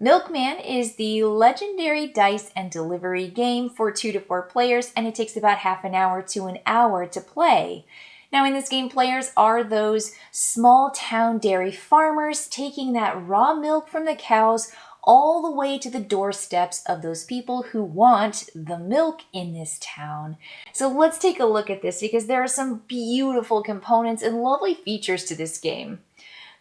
Milkman is the legendary dice and delivery game for 2 to 4 players, and it takes about half an hour to an hour to play. Now in this game, players are those small town dairy farmers taking that raw milk from the cows all the way to the doorsteps of those people who want the milk in this town. So let's take a look at this because there are some beautiful components and lovely features to this game.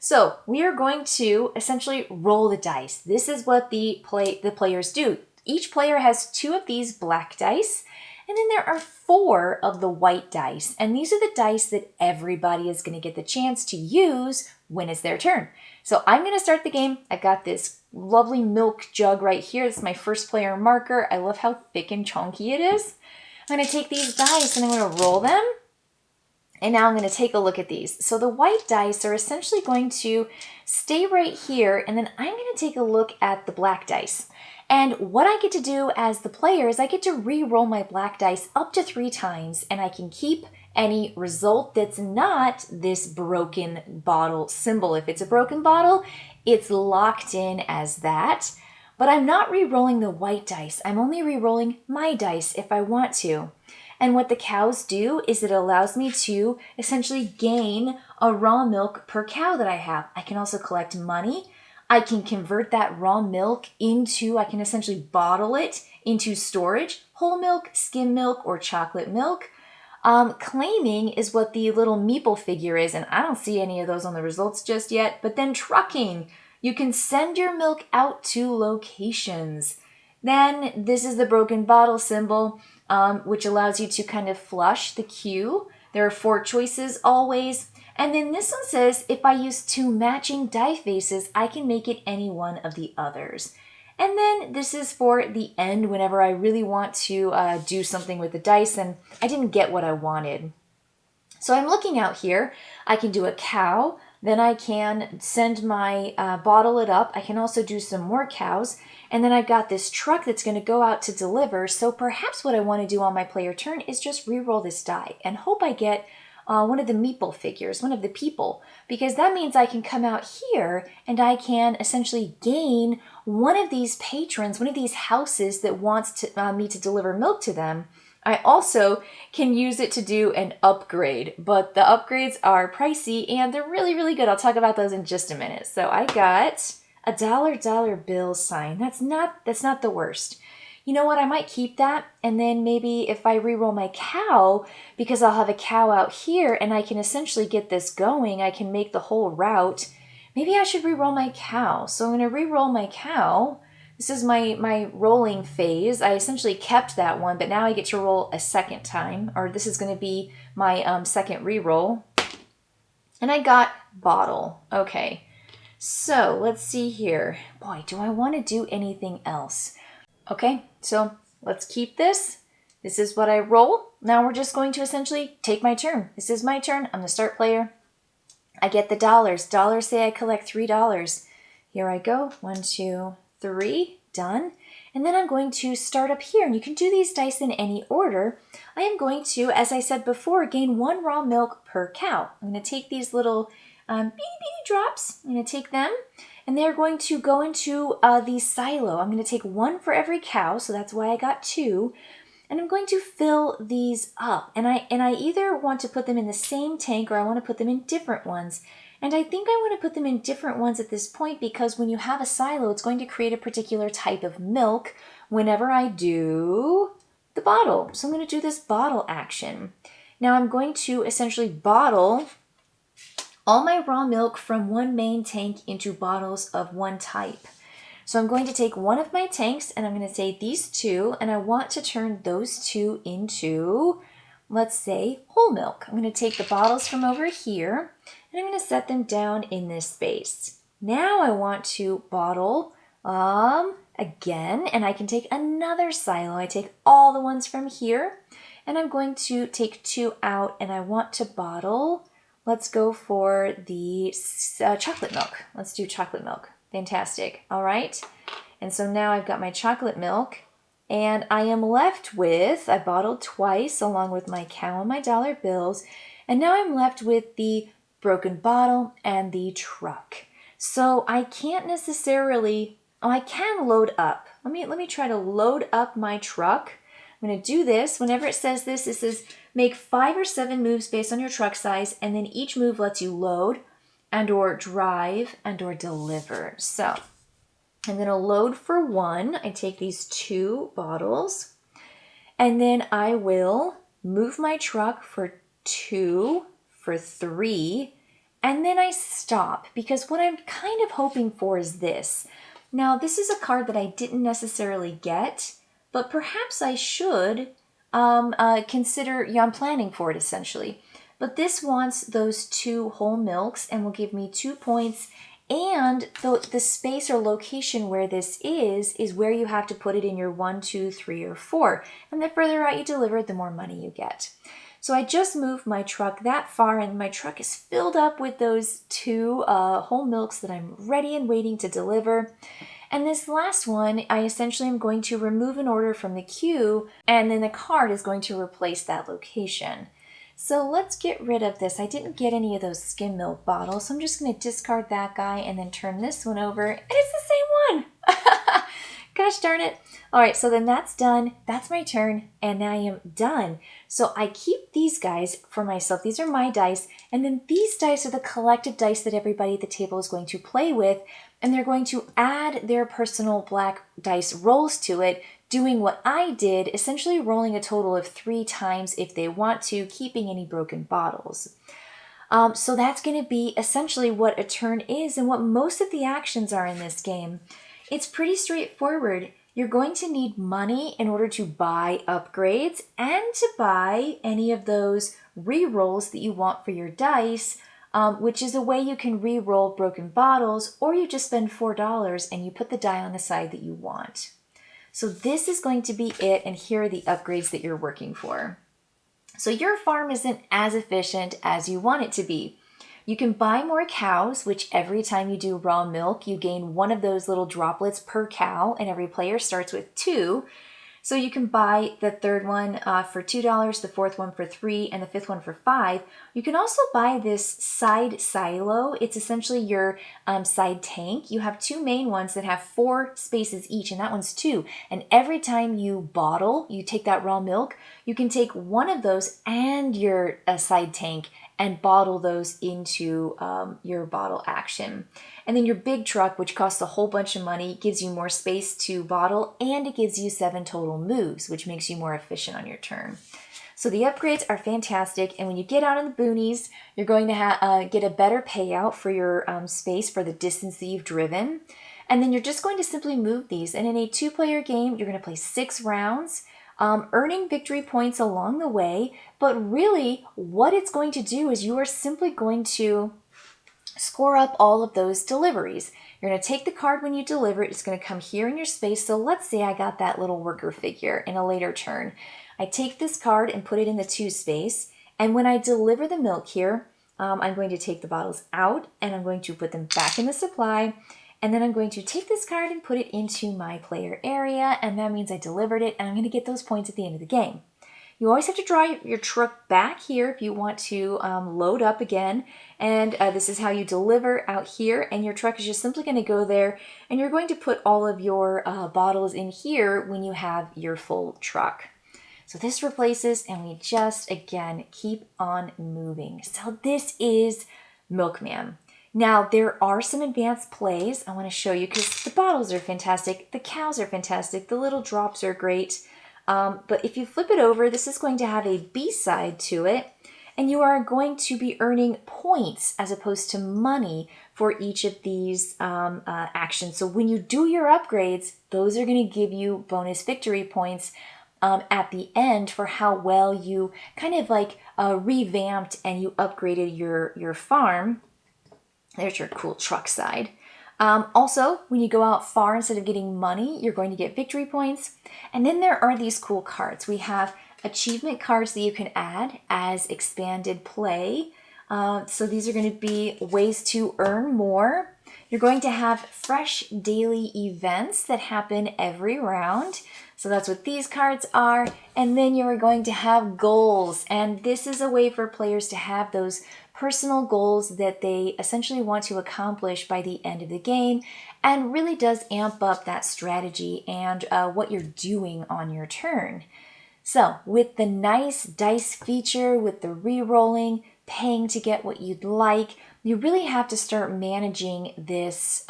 So we are going to essentially roll the dice. This is what the players do. Each player has 2 of these black dice, and then there are 4 of the white dice. And these are the dice that everybody is going to get the chance to use when it's their turn. So I'm going to start the game. I got this lovely milk jug right here. This is my first player marker. I love how thick and chunky it is. I'm going to take these dice and I'm going to roll them. And now I'm going to take a look at these. So the white dice are essentially going to stay right here, and then I'm going to take a look at the black dice. And what I get to do as the player is I get to re-roll my black dice up to 3 times, and I can keep any result that's not this broken bottle symbol. If it's a broken bottle, it's locked in as that. But I'm not re-rolling the white dice. I'm only re-rolling my dice if I want to. And what the cows do is it allows me to essentially gain a raw milk per cow that I have. I can also collect money. I can convert that raw milk I can essentially bottle it into storage, whole milk, skim milk, or chocolate milk. Claiming is what the little meeple figure is, and I don't see any of those on the results just yet. But then trucking, you can send your milk out to locations. Then this is the broken bottle symbol, which allows you to kind of flush the queue. There are 4 choices always. And then this one says, if I use 2 matching die faces, I can make it any one of the others. And then this is for the end whenever I really want to do something with the dice and I didn't get what I wanted. So I'm looking out here. I can do a cow. Then I can send my bottle it up. I can also do some more cows. And then I've got this truck that's going to go out to deliver. So perhaps what I want to do on my player turn is just re-roll this die and hope I get one of the meeple figures, one of the people, because that means I can come out here and I can essentially gain one of these patrons, one of these houses that wants me to deliver milk to them. I also can use it to do an upgrade, but the upgrades are pricey and they're really, really good. I'll talk about those in just a minute. So I got a dollar bill sign. That's not the worst. You know what? I might keep that, and then maybe if I re-roll my cow, because I'll have a cow out here and I can essentially get this going, I can make the whole route. Maybe I should re-roll my cow. So I'm going to re-roll my cow. This is my rolling phase. I essentially kept that one, but now I get to roll a second time, or this is going to be my second re-roll. And I got bottle. Okay, so let's see here. Boy, do I want to do anything else? Okay, so let's keep this. This is what I roll. Now we're just going to essentially take my turn. This is my turn. I'm the start player. I get the dollars. Dollars say I collect $3. Here I go. 1, 2, 3. Done. And then I'm going to start up here. And you can do these dice in any order. I am going to, as I said before, gain 1 raw milk per cow. I'm going to take these little bitty drops. I'm going to take them. And they're going to go into the silo. I'm going to take 1 for every cow, so that's why I got 2. And I'm going to fill these up. And I either want to put them in the same tank or I want to put them in different ones. And I think I want to put them in different ones at this point because when you have a silo, it's going to create a particular type of milk whenever I do the bottle. So I'm going to do this bottle action. Now I'm going to essentially bottle all my raw milk from 1 main tank into bottles of 1 type. So I'm going to take 1 of my tanks and I'm going to say these 2, and I want to turn those 2 into, let's say, whole milk. I'm going to take the bottles from over here and I'm going to set them down in this space. Now I want to bottle again, and I can take another silo. I take all the ones from here and I'm going to take 2 out and I want to bottle. Let's go for the chocolate milk. Let's do chocolate milk. Fantastic. All right. And so now I've got my chocolate milk and I am left with, I bottled twice along with my cow and my dollar bills. And now I'm left with the broken bottle and the truck. So I can't necessarily Oh, I can load up. Let me try to load up my truck. I'm going to do this. Whenever it says this, it says make 5 or 7 moves based on your truck size, and then each move lets you load and or drive and or deliver. So I'm going to load for 1. I take these 2 bottles, and then I will move my truck for 2, for 3, and then I stop, because what I'm kind of hoping for is this. Now, this is a card that I didn't necessarily get, but perhaps I should consider, I'm planning for it essentially. But this wants those 2 whole milks and will give me 2 points. And the space or location where this is where you have to put it in your 1, 2, 3, or 4. And the further out you deliver it, the more money you get. So I just moved my truck that far, and my truck is filled up with those 2 whole milks that I'm ready and waiting to deliver. And this last one, I essentially am going to remove an order from the queue, and then the card is going to replace that location. So let's get rid of this. I didn't get any of those skim milk bottles, so I'm just going to discard that guy and then turn this one over, and it's the same one. Gosh darn it. All right, so then that's done. That's my turn, and I am done. So I keep these guys for myself. These are my dice, and then these dice are the collective dice that everybody at the table is going to play with, and they're going to add their personal black dice rolls to it, doing what I did, essentially rolling a total of 3 times if they want to, keeping any broken bottles. So that's going to be essentially what a turn is and what most of the actions are in this game. It's pretty straightforward. You're going to need money in order to buy upgrades and to buy any of those re-rolls that you want for your dice, which is a way you can re-roll broken bottles, or you just spend $4 and you put the die on the side that you want. So this is going to be it, and here are the upgrades that you're working for. So your farm isn't as efficient as you want it to be. You can buy more cows, which every time you do raw milk, you gain 1 of those little droplets per cow, and every player starts with 2. So you can buy the 3rd one for $2, the 4th one for $3, and the 5th one for $5. You can also buy this side silo. It's essentially your side tank. You have 2 main ones that have 4 spaces each, and that one's 2. And every time you bottle, you take that raw milk, you can take 1 of those and your side tank and bottle those into your bottle action. And then your big truck, which costs a whole bunch of money, gives you more space to bottle, and it gives you 7 total moves, which makes you more efficient on your turn. So the upgrades are fantastic, and when you get out in the boonies, you're going to get a better payout for your space for the distance that you've driven. And then you're just going to simply move these. And in a 2-player game, you're going to play 6 rounds, earning victory points along the way. But really, what it's going to do is you are simply going to score up all of those deliveries. You're going to take the card when you deliver it. It's going to come here in your space. So let's say I got that little worker figure in a later turn. I take this card and put it in the 2 space. And when I deliver the milk here, I'm going to take the bottles out and I'm going to put them back in the supply. And then I'm going to take this card and put it into my player area. And that means I delivered it, and I'm going to get those points at the end of the game. You always have to draw your truck back here if you want to load up again. And this is how you deliver out here. And your truck is just simply going to go there. And you're going to put all of your bottles in here when you have your full truck. So this replaces, and we just, again, keep on moving. So this is Milkman. Now, there are some advanced plays I want to show you because the bottles are fantastic. The cows are fantastic. The little drops are great. But if you flip it over, this is going to have a B side to it, and you are going to be earning points as opposed to money for each of these actions. So when you do your upgrades, those are going to give you bonus victory points at the end for how well you kind of like revamped and you upgraded your farm. There's your cool truck side. Also, when you go out far, instead of getting money, you're going to get victory points. And then there are these cool cards. We have achievement cards that you can add as expanded play. So these are going to be ways to earn more. You're going to have fresh daily events that happen every round. So that's what these cards are. And then you're going to have goals. And this is a way for players to have those personal goals that they essentially want to accomplish by the end of the game, and really does amp up that strategy and what you're doing on your turn. So with the nice dice feature, with the re-rolling, paying to get what you'd like, you really have to start managing this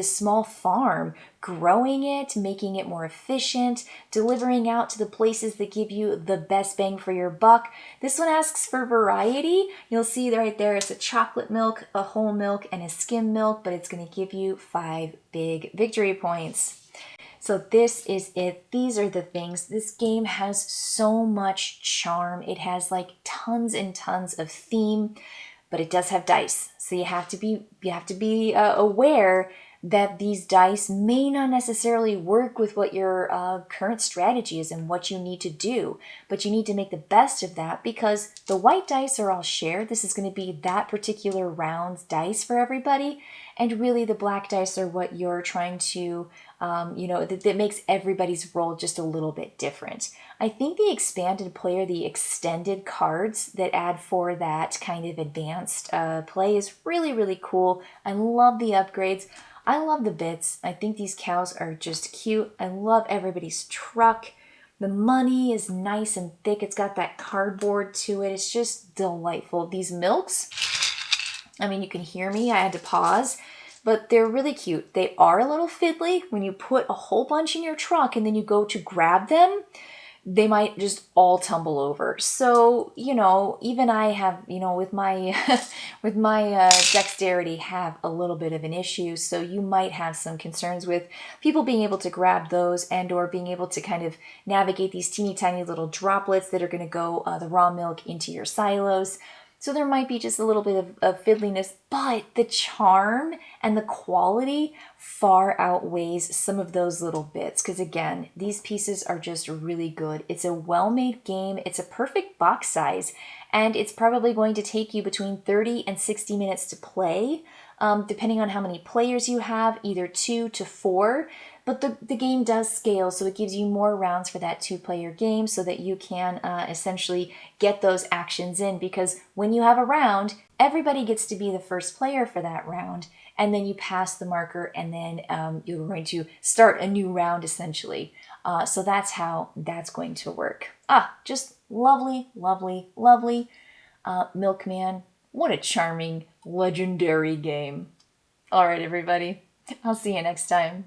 small farm, growing it, making it more efficient, delivering out to the places that give you the best bang for your buck. This one asks for variety. You'll see right there it's a chocolate milk, a whole milk, and a skim milk, but it's going to give you 5 big victory points. So this is it. These are the things. This game has so much charm. It has like tons and tons of theme, but it does have dice. So you have to be aware that these dice may not necessarily work with what your current strategy is and what you need to do, but you need to make the best of that because the white dice are all shared. This is going to be that particular round's dice for everybody, and really the black dice are what you're trying to, that makes everybody's roll just a little bit different. I think the expanded player, the extended cards that add for that kind of advanced play is really, really cool. I love the upgrades. I love the bits. I think these cows are just cute. I love everybody's truck. The money is nice and thick. It's got that cardboard to it. It's just delightful. These milks, I mean, you can hear me. I had to pause, but they're really cute. They are a little fiddly. When you put a whole bunch in your truck and then you go to grab them, they might just all tumble over. So, even I have, with my with my dexterity have a little bit of an issue. So you might have some concerns with people being able to grab those and or being able to kind of navigate these teeny tiny little droplets that are going to go the raw milk into your silos. So there might be just a little bit of fiddliness, but the charm and the quality far outweighs some of those little bits. Because again, these pieces are just really good. It's a well-made game. It's a perfect box size, and it's probably going to take you between 30 and 60 minutes to play, depending on how many players you have, either 2 to 4. But the game does scale, so it gives you more rounds for that 2-player game so that you can essentially get those actions in. Because when you have a round, everybody gets to be the first player for that round, and then you pass the marker, and then you're going to start a new round essentially. So that's how that's going to work. Just lovely, lovely, lovely. Milkman, what a charming, legendary game. All right, everybody. I'll see you next time.